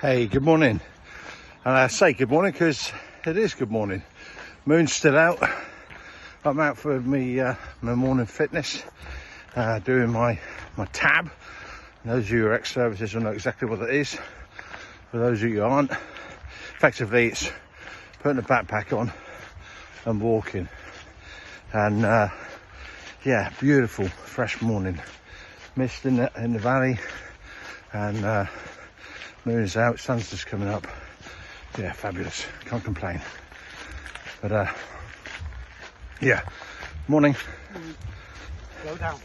Hey, good morning. And I say good morning because it is good morning. Moon's still out. I'm out for my morning fitness, doing my tab. And those of you who are ex-services will know exactly what it is. For those of you who aren't, effectively it's putting a backpack on and walking. And yeah, beautiful fresh morning. Mist in the valley, and moon is out, sun's just coming up. Yeah, fabulous, can't complain. But yeah, morning. Go down.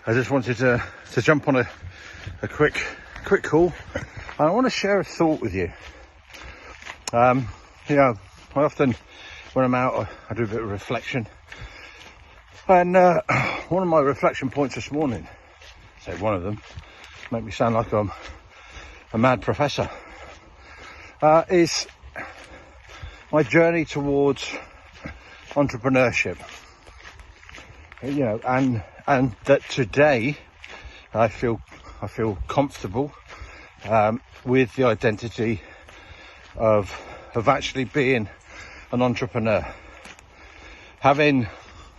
I just wanted to jump on a quick call. I want to share a thought with you. You know, I often, when I'm out, I do a bit of reflection. And one of my reflection points this morning, say one of them, make me sound like I'm a mad professor, is my journey towards entrepreneurship. You know, and that today I feel comfortable with the identity of actually being an entrepreneur. Having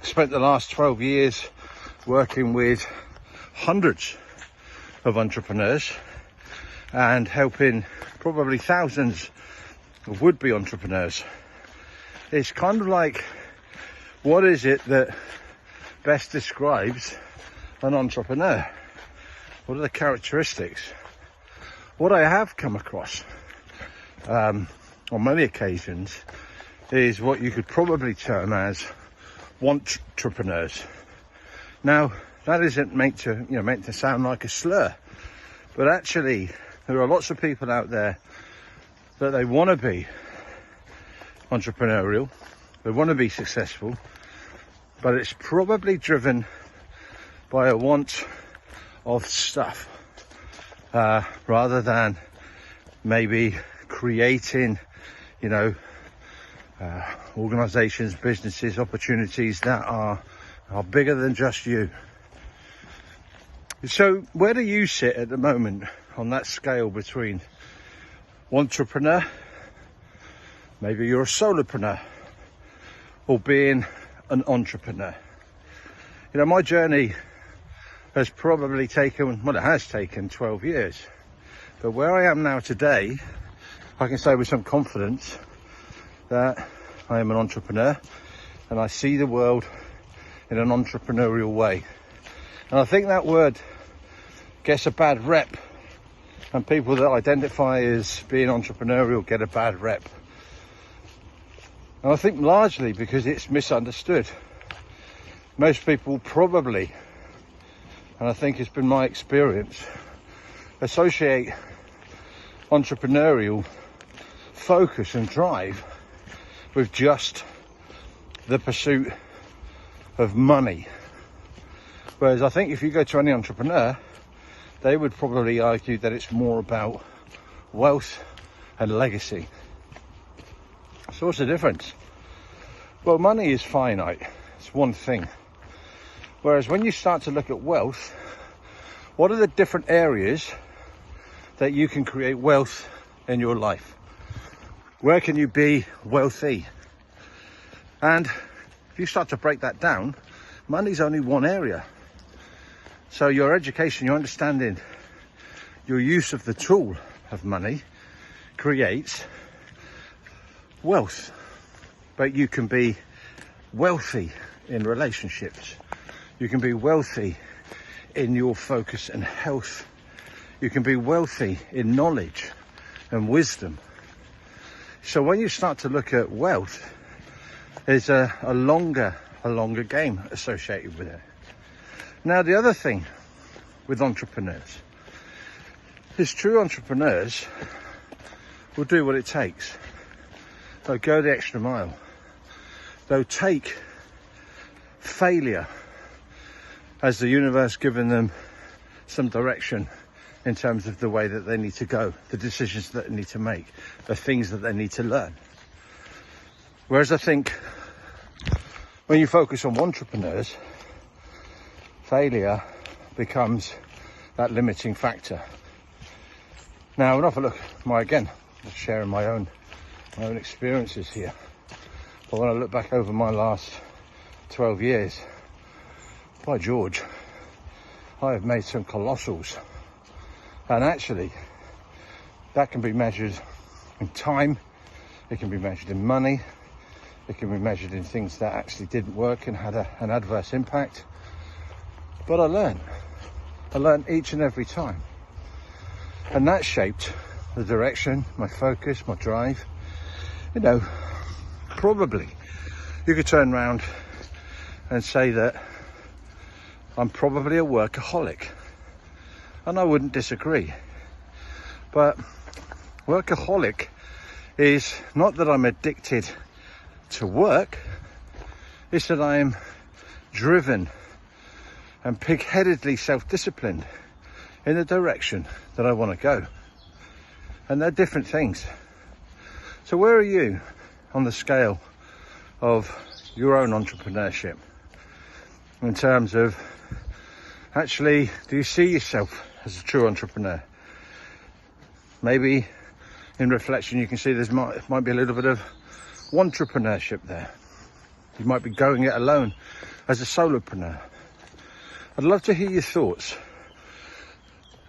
spent the last 12 years working with hundreds of entrepreneurs and helping probably thousands of would-be entrepreneurs, it's kind of like, what is it that best describes an entrepreneur? What are the characteristics? What I have come across on many occasions is what you could probably term as Wantrepreneurship. Now, that isn't meant to sound like a slur, but actually there are lots of people out there that they want to be entrepreneurial, they want to be successful, but it's probably driven by a want of stuff, rather than maybe creating, organizations, businesses, opportunities that are bigger than just you. So where do you sit at the moment on that scale between entrepreneur, maybe you're a solopreneur, or being an entrepreneur? You know, my journey has probably taken, well, it has taken 12 years. But where I am now today, I can say with some confidence that I am an entrepreneur and I see the world in an entrepreneurial way. And I think that word gets a bad rep, and people that identify as being entrepreneurial get a bad rep. And I think largely because it's misunderstood. Most people probably, and I think it's been my experience, associate entrepreneurial focus and drive with just the pursuit of money. Whereas I think if you go to any entrepreneur, they would probably argue that it's more about wealth and legacy. So what's the difference? Well, money is finite. It's one thing. Whereas when you start to look at wealth, what are the different areas that you can create wealth in your life? Where can you be wealthy? And if you start to break that down, money's only one area. So your education, your understanding, your use of the tool of money creates wealth. But you can be wealthy in relationships. You can be wealthy in your focus and health. You can be wealthy in knowledge and wisdom. So when you start to look at wealth, there's a longer game associated with it. Now, the other thing with entrepreneurs is true entrepreneurs will do what it takes. They'll go the extra mile. They'll take failure as the universe giving them some direction in terms of the way that they need to go, the decisions that they need to make, the things that they need to learn. Whereas I think when you focus on entrepreneurs, failure becomes that limiting factor. Now, when I look again, just sharing my own experiences here. But when I look back over my last 12 years, by George, I have made some colossals. And actually, that can be measured in time, it can be measured in money, it can be measured in things that actually didn't work and had an adverse impact. But I learned each and every time. And that shaped the direction, my focus, my drive. You know, probably you could turn around and say that I'm probably a workaholic. And I wouldn't disagree. But workaholic is not that I'm addicted to work, it's that I am driven and pig-headedly self-disciplined in the direction that I want to go. And they're different things. So where are you on the scale of your own entrepreneurship? In terms of, actually, do you see yourself as a true entrepreneur? Maybe in reflection you can see there might be a little bit of Wantrepreneurship there. You might be going it alone as a solopreneur. I'd love to hear your thoughts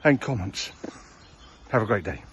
and comments. Have a great day.